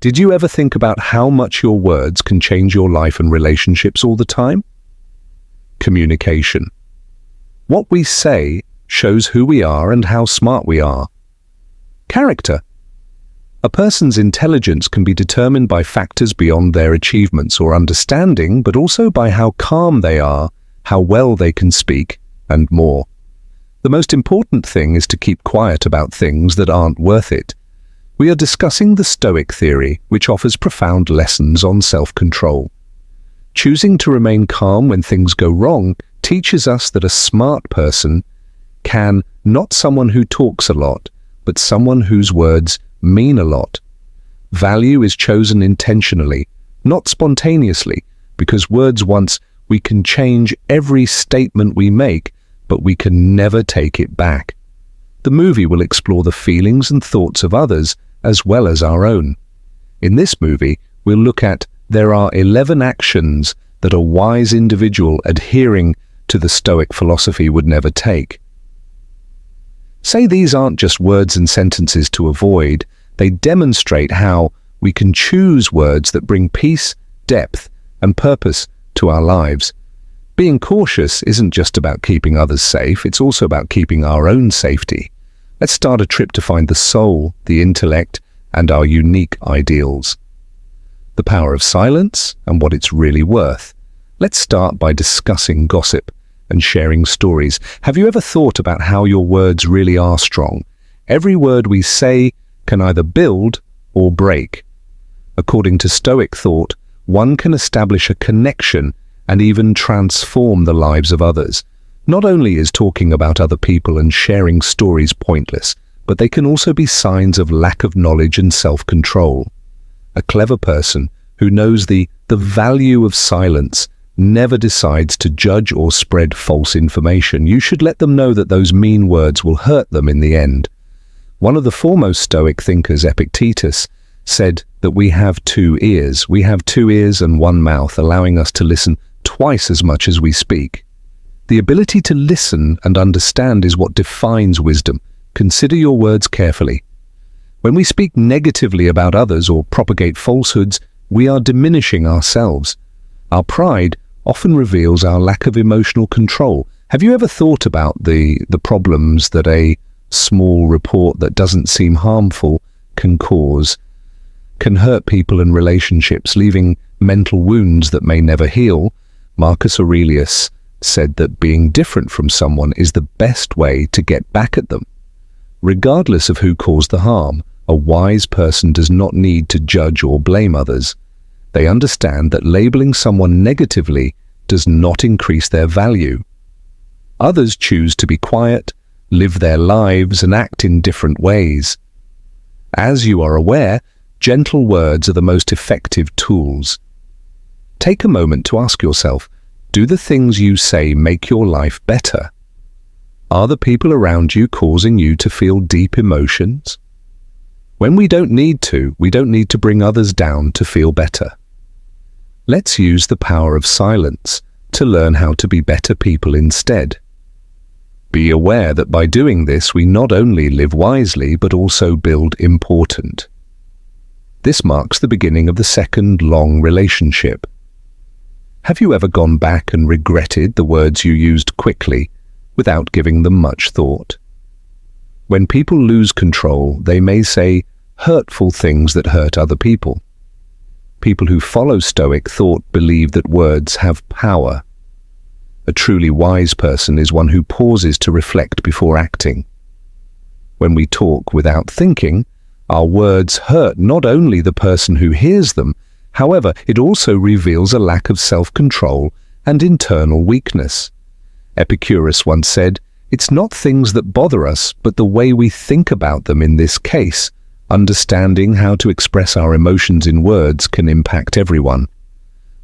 Did you ever think about how much your words can change your life and relationships all the time? Communication. What we say shows who we are and how smart we are. Character. A person's intelligence can be determined by factors beyond their achievements or understanding, but also by how calm they are, how well they can speak, and more. The most important thing is to keep quiet about things that aren't worth it. We are discussing the Stoic theory, which offers profound lessons on self-control. Choosing to remain calm when things go wrong teaches us that a smart person can not someone who talks a lot, but someone whose words mean a lot. Value is chosen intentionally, not spontaneously, because words once, we can change every statement we make, but we can never take it back. The movie will explore the feelings and thoughts of others as well as our own. In this movie, we'll look at there are 11 actions that a wise individual adhering to the Stoic philosophy would never take. Say these aren't just words and sentences to avoid, they demonstrate how we can choose words that bring peace, depth, and purpose to our lives. Being cautious isn't just about keeping others safe, it's also about keeping our own safety. Let's start a trip to find the soul, the intellect, and our unique ideals. The power of silence and what it's really worth. Let's start by discussing gossip and sharing stories. Have you ever thought about how your words really are strong? Every word we say can either build or break. According to Stoic thought, one can establish a connection and even transform the lives of others. Not only is talking about other people and sharing stories pointless, but they can also be signs of lack of knowledge and self-control. A clever person who knows the value of silence never decides to judge or spread false information. You should let them know that those mean words will hurt them in the end. One of the foremost Stoic thinkers, Epictetus, said that we have two ears. We have two ears and one mouth, allowing us to listen twice as much as we speak. The ability to listen and understand is what defines wisdom. Consider your words carefully. When we speak negatively about others or propagate falsehoods, we are diminishing ourselves. Our pride often reveals our lack of emotional control. Have you ever thought about the problems that a small report that doesn't seem harmful can cause? Can hurt people and relationships, leaving mental wounds that may never heal? Marcus Aurelius said that being different from someone is the best way to get back at them. Regardless of who caused the harm, a wise person does not need to judge or blame others. They understand that labeling someone negatively does not increase their value. Others choose to be quiet, live their lives, and act in different ways. As you are aware, gentle words are the most effective tools. Take a moment to ask yourself, do the things you say make your life better? Are the people around you causing you to feel deep emotions? When we don't need to bring others down to feel better. Let's use the power of silence to learn how to be better people instead. Be aware that by doing this, we not only live wisely, but also build important. This marks the beginning of the second long relationship. Have you ever gone back and regretted the words you used quickly without giving them much thought? When people lose control, they may say hurtful things that hurt other people. People who follow Stoic thought believe that words have power. A truly wise person is one who pauses to reflect before acting. When we talk without thinking, our words hurt not only the person who hears them, however, it also reveals a lack of self-control and internal weakness. Epicurus once said, "It's not things that bother us, but the way we think about them in this case." Understanding how to express our emotions in words can impact everyone.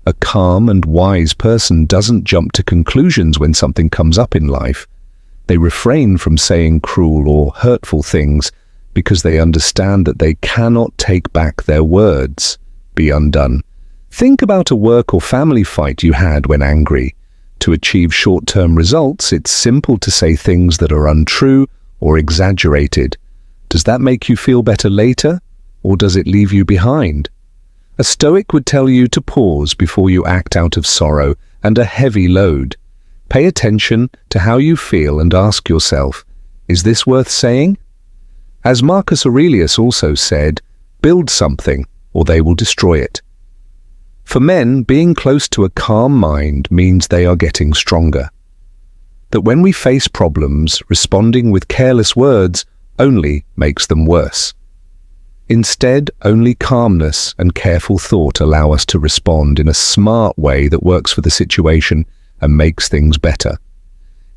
A calm and wise person doesn't jump to conclusions when something comes up in life. They refrain from saying cruel or hurtful things because they understand that they cannot take back their words. Be undone. Think about a work or family fight you had when angry. To achieve short-term results, it's simple to say things that are untrue or exaggerated. Does that make you feel better later, or does it leave you behind? A Stoic would tell you to pause before you act out of sorrow and a heavy load. Pay attention to how you feel and ask yourself, is this worth saying? As Marcus Aurelius also said, build something or they will destroy it. For men, being close to a calm mind means they are getting stronger. That when we face problems, responding with careless words only makes them worse. Instead, only calmness and careful thought allow us to respond in a smart way that works for the situation and makes things better.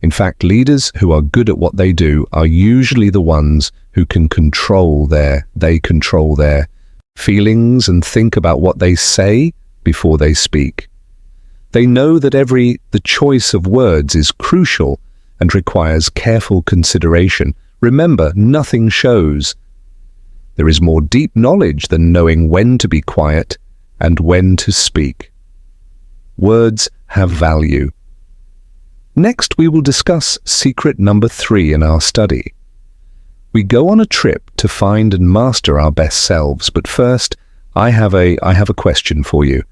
In fact, leaders who are good at what they do are usually the ones who can control their feelings and think about what they say before they speak. They know that the choice of words is crucial and requires careful consideration. Remember, nothing shows. There is more deep knowledge than knowing when to be quiet and when to speak. Words have value. Next, we will discuss secret number 3 in our study. We go on a trip to find and master our best selves, but first, I have a question for you.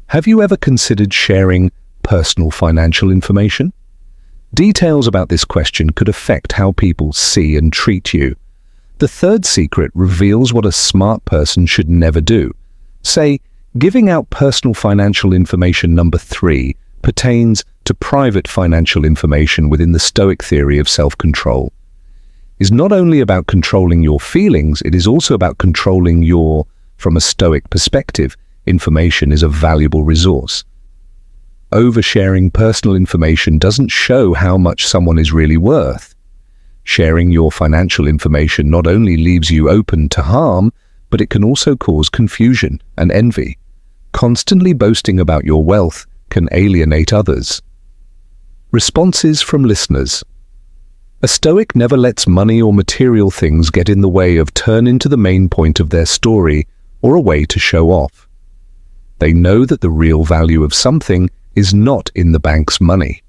Have you ever considered sharing personal financial information? Details about this question could affect how people see and treat you. The third secret reveals what a smart person should never do. Say, giving out personal financial information number 3 pertains to private financial information within the Stoic theory of self-control. Is not only about controlling your feelings, it is also about controlling from a Stoic perspective, information is a valuable resource. Oversharing personal information doesn't show how much someone is really worth. Sharing your financial information not only leaves you open to harm, but it can also cause confusion and envy. Constantly boasting about your wealth can alienate others. Responses from listeners. A Stoic never lets money or material things get in the way of turn into the main point of their story or a way to show off. They know that the real value of something is not in the bank's money.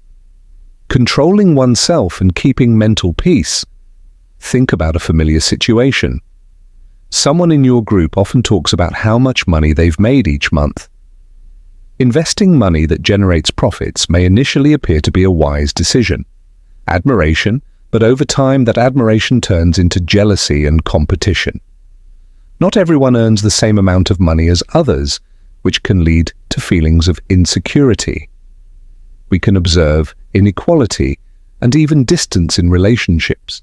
Controlling oneself and keeping mental peace. Think about a familiar situation. Someone in your group often talks about how much money they've made each month. Investing money that generates profits may initially appear to be a wise decision. Admiration, but over time that admiration turns into jealousy and competition. Not everyone earns the same amount of money as others, which can lead to feelings of insecurity. We can observe inequality and even distance in relationships.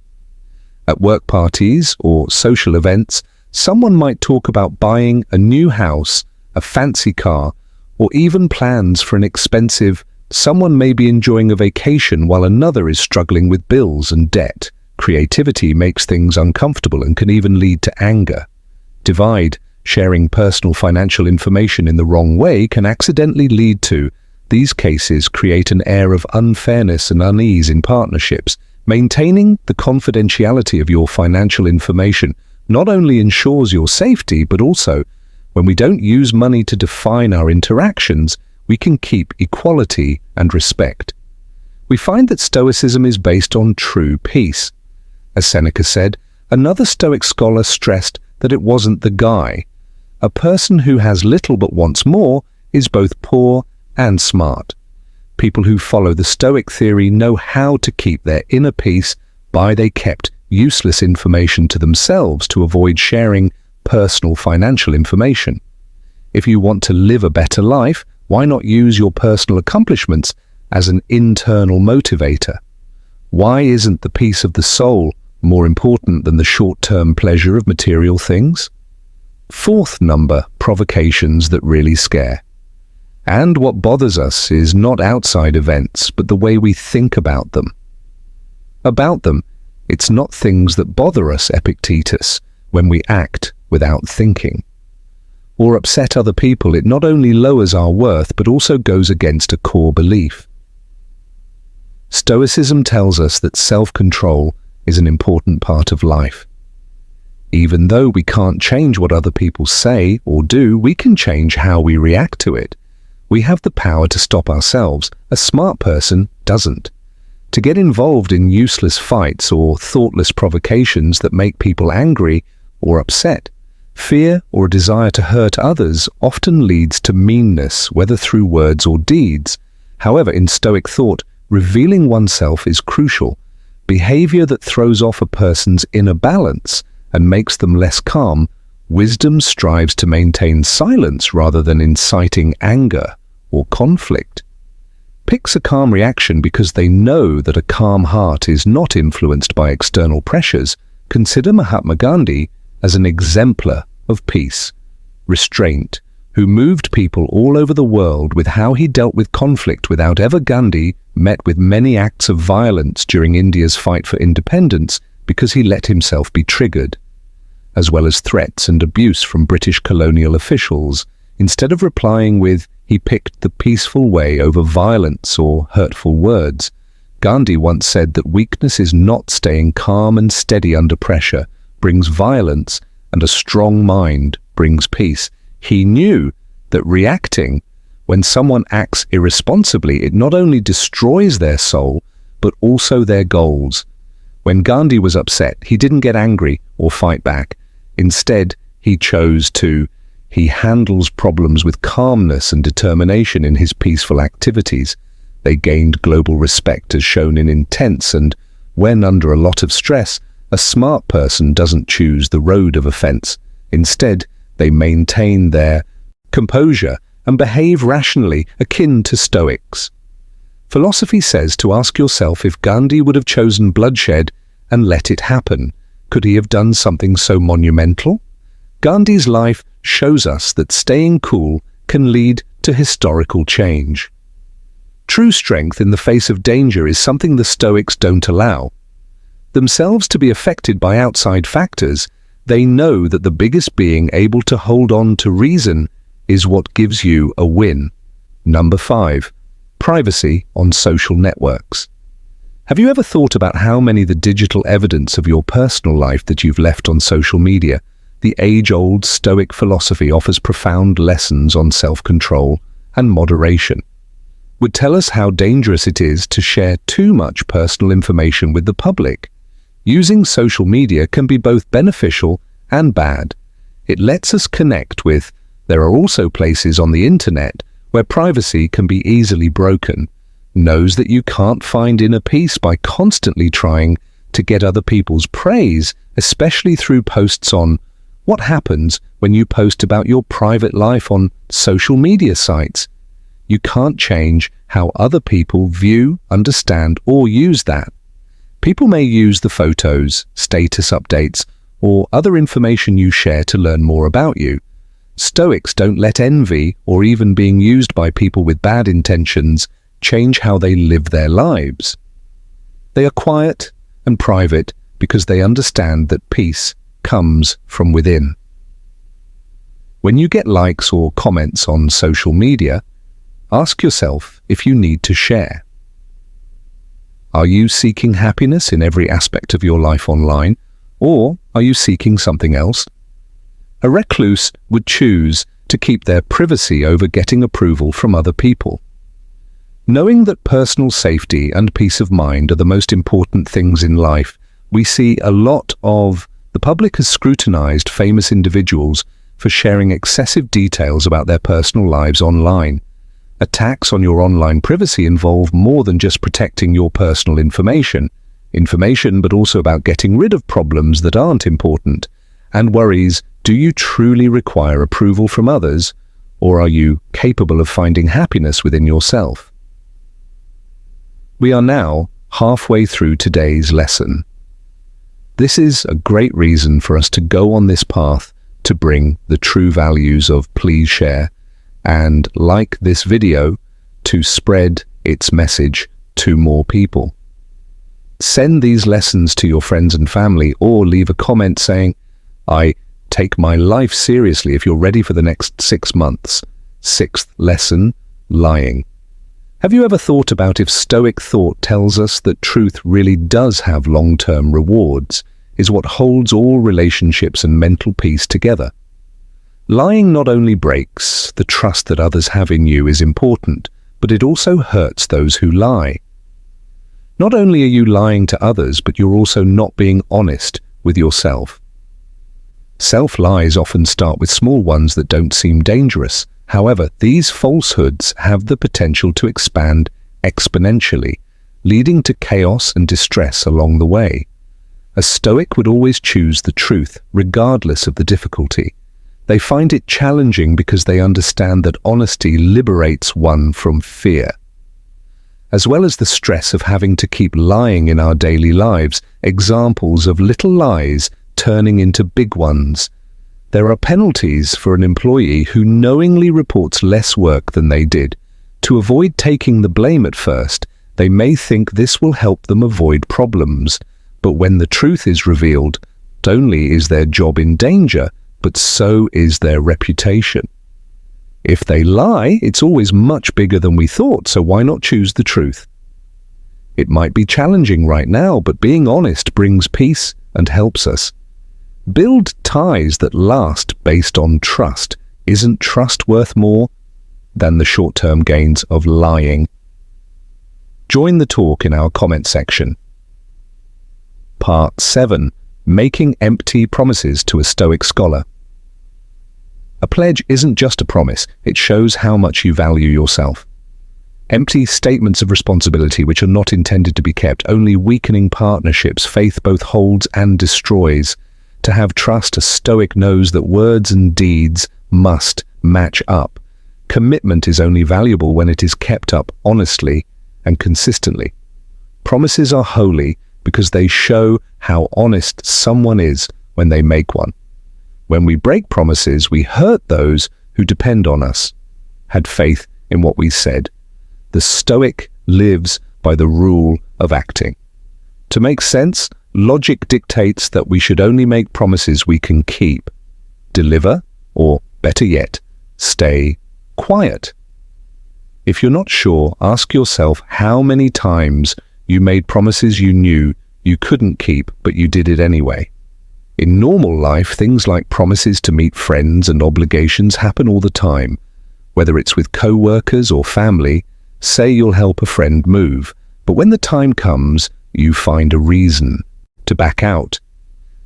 At work parties or social events, someone might talk about buying a new house, a fancy car, or even plans for an expensive. Someone may be enjoying a vacation while another is struggling with bills and debt. Creativity makes things uncomfortable and can even lead to anger. Sharing personal financial information in the wrong way can accidentally lead to. These cases create an air of unfairness and unease in partnerships. Maintaining the confidentiality of your financial information not only ensures your safety, but also, when we don't use money to define our interactions, we can keep equality and respect. We find that Stoicism is based on true peace. As Seneca said, another Stoic scholar stressed that it wasn't the guy. A person who has little but wants more is both poor and smart. People who follow the Stoic theory know how to keep their inner peace by they kept useless information to themselves to avoid sharing personal financial information. If you want to live a better life, why not use your personal accomplishments as an internal motivator? Why isn't the peace of the soul more important than the short-term pleasure of material things? Fourth number, provocations that really scare. And what bothers us is not outside events, but the way we think about them. It's not things that bother us, Epictetus, when we act without thinking. Or upset other people, it not only lowers our worth, but also goes against a core belief. Stoicism tells us that self-control is an important part of life. Even though we can't change what other people say or do, we can change how we react to it. We have the power to stop ourselves. A smart person doesn't. To get involved in useless fights or thoughtless provocations that make people angry or upset, Fear or a desire to hurt others often leads to meanness, whether through words or deeds. However, in Stoic thought, revealing oneself is crucial. Behavior that throws off a person's inner balance and makes them less calm, wisdom strives to maintain silence rather than inciting anger or conflict. Picks a calm reaction because they know that a calm heart is not influenced by external pressures. Consider Mahatma Gandhi as an exemplar of peace, restraint, who moved people all over the world with how he dealt with conflict without ever. Gandhi met with many acts of violence during India's fight for independence because he let himself be triggered, as well as threats and abuse from British colonial officials. Instead of replying with, he picked the peaceful way over violence or hurtful words. Gandhi once said that weakness is not staying calm and steady under pressure, brings violence, and a strong mind brings peace. He knew that reacting when someone acts irresponsibly, it not only destroys their soul, but also their goals. When Gandhi was upset, he didn't get angry or fight back. Instead, he handles problems with calmness and determination in his peaceful activities. They gained global respect as shown in intense and, when under a lot of stress, a smart person doesn't choose the road of offense. Instead, they maintain their composure and behave rationally, akin to Stoics. Philosophy says to ask yourself if Gandhi would have chosen bloodshed and let it happen. Could he have done something so monumental? Gandhi's life shows us that staying cool can lead to historical change. True strength in the face of danger is something the Stoics don't allow themselves to be affected by outside factors. They know that the biggest being able to hold on to reason is what gives you a win. Number 5. Privacy on social networks. Have you ever thought about how many the digital evidence of your personal life that you've left on social media? The age-old Stoic philosophy offers profound lessons on self-control and moderation. Would tell us how dangerous it is to share too much personal information with the public. Using social media can be both beneficial and bad. It lets us connect with. There are also places on the internet where privacy can be easily broken. Knows that you can't find inner peace by constantly trying to get other people's praise, especially through posts on what happens when you post about your private life on social media sites. You can't change how other people view, understand, or use that. People may use the photos, status updates, or other information you share to learn more about you. Stoics don't let envy or even being used by people with bad intentions change how they live their lives. They are quiet and private because they understand that peace comes from within. When you get likes or comments on social media, ask yourself if you need to share. Are you seeking happiness in every aspect of your life online, or are you seeking something else? A recluse would choose to keep their privacy over getting approval from other people. Knowing that personal safety and peace of mind are the most important things in life, we see a lot of the public has scrutinized famous individuals for sharing excessive details about their personal lives online. Attacks on your online privacy involve more than just protecting your personal information, but also about getting rid of problems that aren't important, and worries. Do you truly require approval from others, or are you capable of finding happiness within yourself? We are now halfway through today's lesson. This is a great reason for us to go on this path to bring the true values of please share and like this video to spread its message to more people. Send these lessons to your friends and family, or leave a comment saying, I take my life seriously if you're ready for the next 6 months. 6th lesson, lying. Have you ever thought about if Stoic thought tells us that truth really does have long-term rewards, is what holds all relationships and mental peace together? Lying not only breaks the trust that others have in you is important, but it also hurts those who lie. Not only are you lying to others, but you're also not being honest with yourself. Self-lies often start with small ones that don't seem dangerous. However, these falsehoods have the potential to expand exponentially, leading to chaos and distress along the way. A Stoic would always choose the truth, regardless of the difficulty. They find it challenging because they understand that honesty liberates one from fear. As well as the stress of having to keep lying in our daily lives, examples of little lies turning into big ones. There are penalties for an employee who knowingly reports less work than they did. To avoid taking the blame at first, they may think this will help them avoid problems. But when the truth is revealed, not only is their job in danger, but so is their reputation. If they lie, it's always much bigger than we thought, so why not choose the truth? It might be challenging right now, but being honest brings peace and helps us. Build ties that last based on trust. Isn't trust worth more than the short-term gains of lying? Join the talk in our comment section. Part 7. Making empty promises to a Stoic scholar. A pledge isn't just a promise, it shows how much you value yourself. Empty statements of responsibility which are not intended to be kept, only weakening partnerships. Faith both holds and destroys. To have trust, a Stoic knows that words and deeds must match up. Commitment is only valuable when it is kept up honestly and consistently. Promises are holy because they show how honest someone is when they make one. When we break promises, we hurt those who depend on us. Had faith in what we said. The Stoic lives by the rule of acting. To make sense, logic dictates that we should only make promises we can keep, deliver, or better yet, stay quiet. If you're not sure, ask yourself how many times you made promises you knew you couldn't keep, but you did it anyway. In normal life, things like promises to meet friends and obligations happen all the time. Whether it's with co-workers or family, say you'll help a friend move, but when the time comes, you find a reason to back out.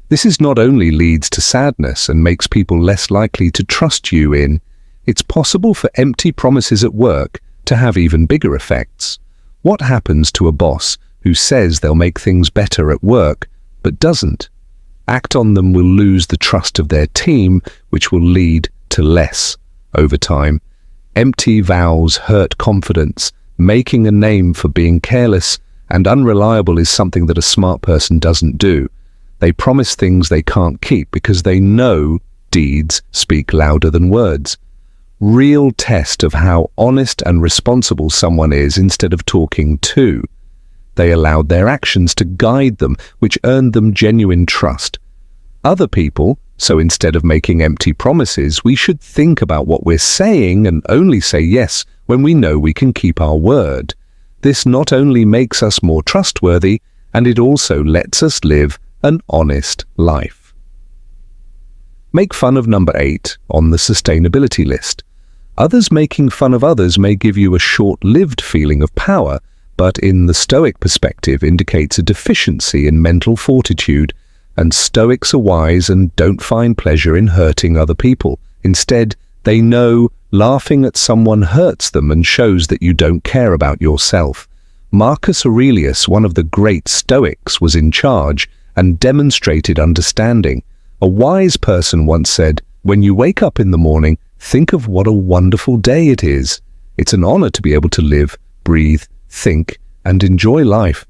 This not only leads to sadness and makes people less likely to trust you in, it's possible for empty promises at work to have even bigger effects. What happens to a boss who says they'll make things better at work, but doesn't? Act on them will lose the trust of their team, which will lead to less over time. Empty vows hurt confidence. Making a name for being careless and unreliable is something that a smart person doesn't do. They promise things they can't keep because they know deeds speak louder than words. Real test of how honest and responsible someone is instead of talking to. They allowed their actions to guide them, which earned them genuine trust. Other people, so instead of making empty promises, we should think about what we're saying and only say yes when we know we can keep our word. This not only makes us more trustworthy, and it also lets us live an honest life. Make fun of number 8 on the sustainability list. Others making fun of others may give you a short-lived feeling of power, but in the Stoic perspective indicates a deficiency in mental fortitude, and Stoics are wise and don't find pleasure in hurting other people. Instead, they know laughing at someone hurts them and shows that you don't care about yourself. Marcus Aurelius, one of the great Stoics, was in charge and demonstrated understanding. A wise person once said, "When you wake up in the morning, think of what a wonderful day it is. It's an honor to be able to live, breathe, think, and enjoy life."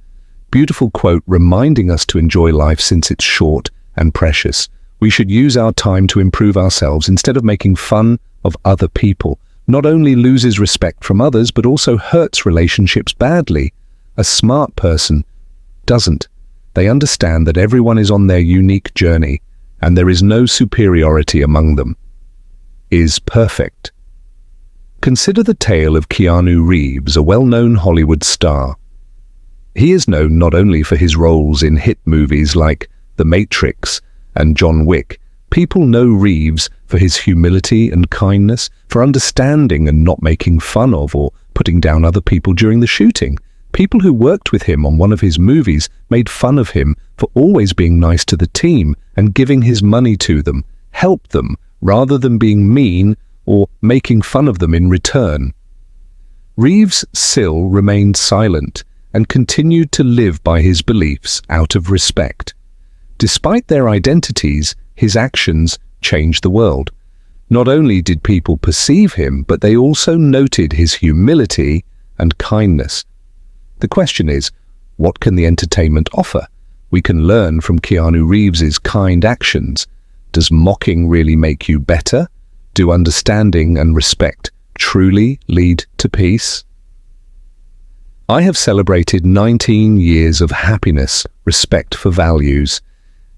Beautiful quote reminding us to enjoy life since it's short and precious. We should use our time to improve ourselves instead of making fun of other people. Not only loses respect from others, but also hurts relationships badly. A smart person doesn't. They understand that everyone is on their unique journey, and there is no superiority among them. Is perfect. Consider the tale of Keanu Reeves, a well-known Hollywood star. He is known not only for his roles in hit movies like The Matrix and John Wick. People know Reeves for his humility and kindness, for understanding and not making fun of or putting down other people during the shooting. People who worked with him on one of his movies made fun of him for always being nice to the team and giving his money to them. help them rather than being mean or making fun of them in return. Reeves Sill remained silent and continued to live by his beliefs out of respect. Despite their identities, his actions changed the world. Not only did people perceive him, but they also noted his humility and kindness. The question is, what can the entertainment offer? We can learn from Keanu Reeves's kind actions. Does mocking really make you better? Do understanding and respect truly lead to peace? I have celebrated 19 years of happiness, respect for values,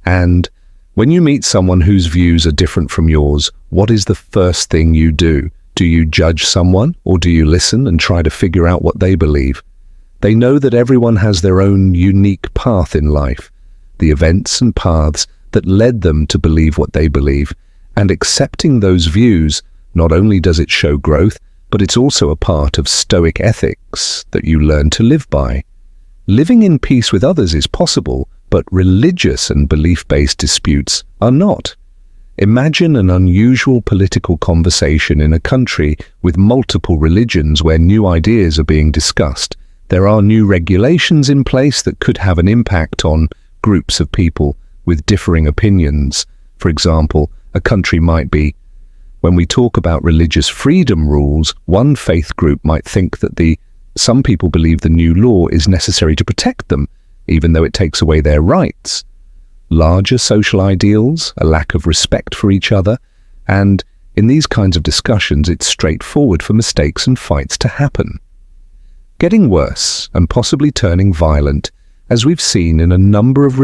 and when you meet someone whose views are different from yours, what is the first thing you do? Do you judge someone, or do you listen and try to figure out what they believe? They know that everyone has their own unique path in life, the events and paths that led them to believe what they believe, and accepting those views, not only does it show growth, but it's also a part of Stoic ethics that you learn to live by. Living in peace with others is possible, but religious and belief-based disputes are not. Imagine an unusual political conversation in a country with multiple religions where new ideas are being discussed. There are new regulations in place that could have an impact on groups of people with differing opinions. For example, a country might be, when we talk about religious freedom rules, one faith group might think that some people believe the new law is necessary to protect them, even though it takes away their rights. Larger social ideals, a lack of respect for each other, and in these kinds of discussions it's straightforward for mistakes and fights to happen. Getting worse and possibly turning violent, as we've seen in a number of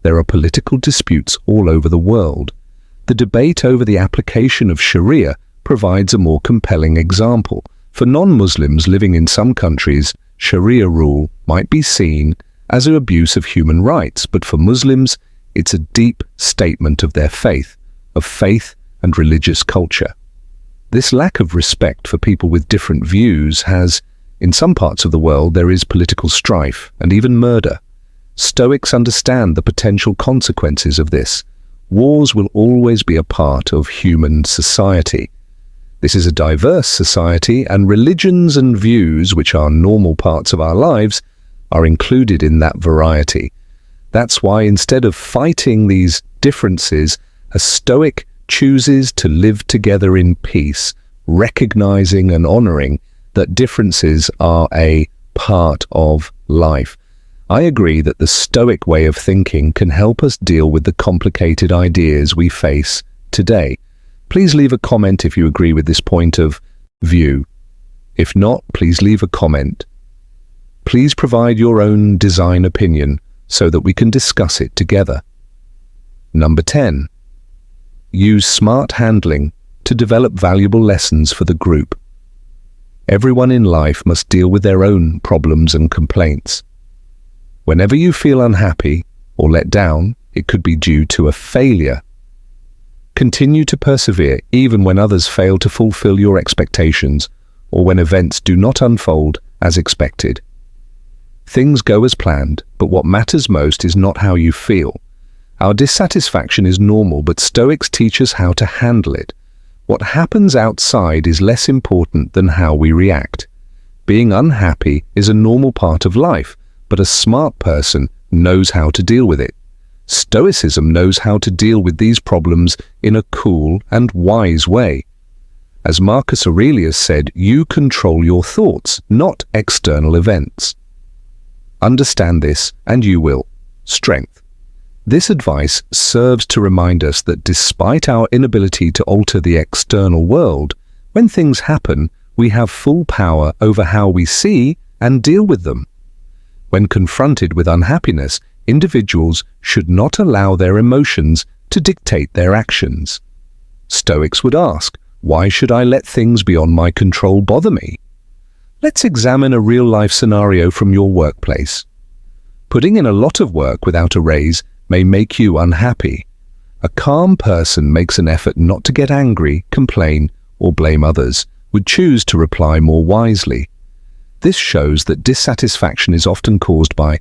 there are political disputes all over the world. The debate over the application of Sharia provides a more compelling example. For non-Muslims living in some countries, Sharia rule might be seen as an abuse of human rights, but for Muslims, it's a deep statement of their faith and religious culture. This lack of respect for people with different views has, in some parts of the world, there is political strife and even murder. Stoics understand the potential consequences of this. Wars will always be a part of human society. This is a diverse society, and religions and views, which are normal parts of our lives, are included in that variety. That's why instead of fighting these differences, a Stoic chooses to live together in peace, recognizing and honoring that differences are a part of life. I agree that the Stoic way of thinking can help us deal with the complicated ideas we face today. Please leave a comment if you agree with this point of view. If not, please leave a comment. Please provide your own design opinion so that we can discuss it together. Number 10. Use smart handling to develop valuable lessons for the group. Everyone in life must deal with their own problems and complaints. Whenever you feel unhappy or let down, it could be due to a failure. Continue to persevere even when others fail to fulfill your expectations or when events do not unfold as expected. Things go as planned, but what matters most is not how you feel. Our dissatisfaction is normal, but Stoics teach us how to handle it. What happens outside is less important than how we react. Being unhappy is a normal part of life, but a smart person knows how to deal with it. Stoicism knows how to deal with these problems in a cool and wise way. As Marcus Aurelius said, you control your thoughts, not external events. Understand this, and you will. Strength. This advice serves to remind us that despite our inability to alter the external world, when things happen, we have full power over how we see and deal with them. When confronted with unhappiness, individuals should not allow their emotions to dictate their actions. Stoics would ask, why should I let things beyond my control bother me? Let's examine a real-life scenario from your workplace. Putting in a lot of work without a raise may make you unhappy. A calm person makes an effort not to get angry, complain, or blame others, would choose to reply more wisely. This shows that dissatisfaction is often caused by,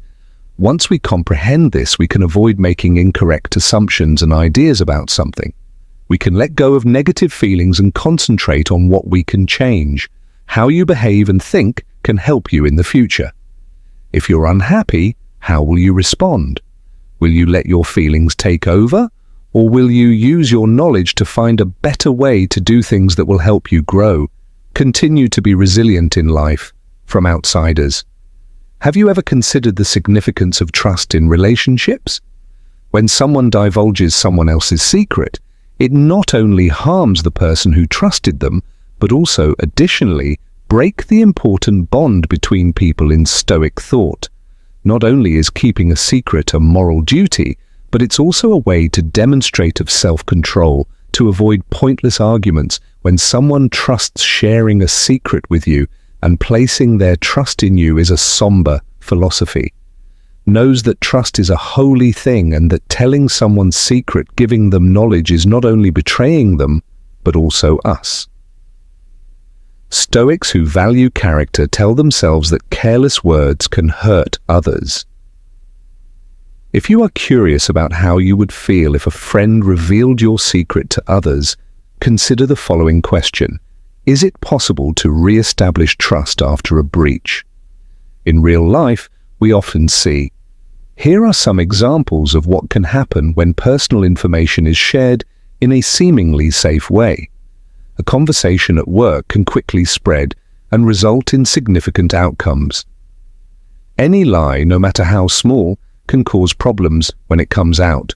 once we comprehend this, we can avoid making incorrect assumptions and ideas about something. We can let go of negative feelings and concentrate on what we can change. How you behave and think can help you in the future. If you're unhappy, how will you respond? Will you let your feelings take over? Or will you use your knowledge to find a better way to do things that will help you grow? Continue to be resilient in life from outsiders. Have you ever considered the significance of trust in relationships? When someone divulges someone else's secret, it not only harms the person who trusted them, but also, additionally, break the important bond between people in Stoic thought. Not only is keeping a secret a moral duty, but it's also a way to demonstrate of self-control, to avoid pointless arguments. When someone trusts sharing a secret with you and placing their trust in you is a somber philosophy. Knows that trust is a holy thing and that telling someone's secret, giving them knowledge, is not only betraying them, but also us. Stoics who value character tell themselves that careless words can hurt others. If you are curious about how you would feel if a friend revealed your secret to others, consider the following question. Is it possible to re-establish trust after a breach? In real life, we often see. Here are some examples of what can happen when personal information is shared in a seemingly safe way. A conversation at work can quickly spread and result in significant outcomes. Any lie, no matter how small, can cause problems when it comes out.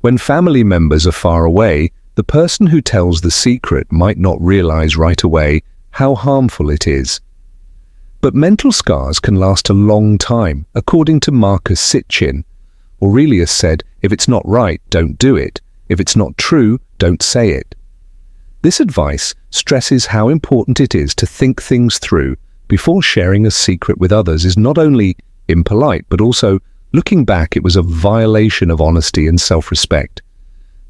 When family members are far away, the person who tells the secret might not realize right away how harmful it is. But mental scars can last a long time, according to Marcus Sitchin. Aurelius said, "If it's not right, don't do it. If it's not true, don't say it." This advice stresses how important it is to think things through before sharing a secret with others. Is not only impolite, but also, looking back, it was a violation of honesty and self-respect.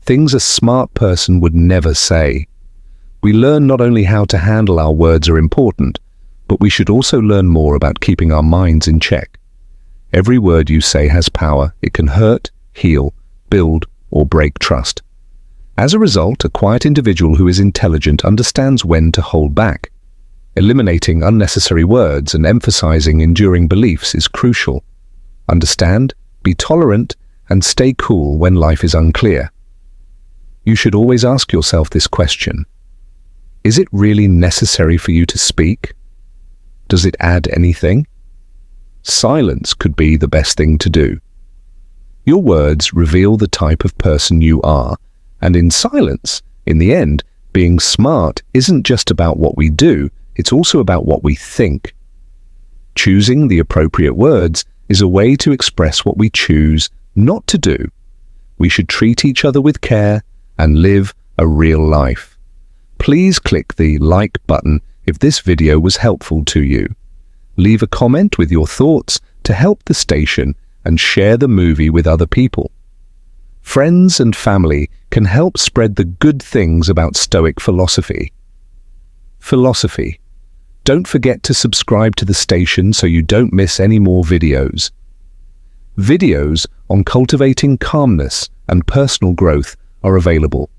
Things a smart person would never say. We learn not only how to handle our words are important, but we should also learn more about keeping our minds in check. Every word you say has power. It can hurt, heal, build, or break trust. As a result, a quiet individual who is intelligent understands when to hold back. Eliminating unnecessary words and emphasizing enduring beliefs is crucial. Understand, be tolerant, and stay cool when life is unclear. You should always ask yourself this question. Is it really necessary for you to speak? Does it add anything? Silence could be the best thing to do. Your words reveal the type of person you are, and in silence, in the end, being smart isn't just about what we do, it's also about what we think. Choosing the appropriate words is a way to express what we choose not to do. We should treat each other with care and live a real life. Please click the like button if this video was helpful to you. Leave a comment with your thoughts to help the station and share the movie with other people. Friends and family can help spread the good things about Stoic philosophy. Philosophy. Don't forget to subscribe to the station so you don't miss any more videos. Videos on cultivating calmness and personal growth are available.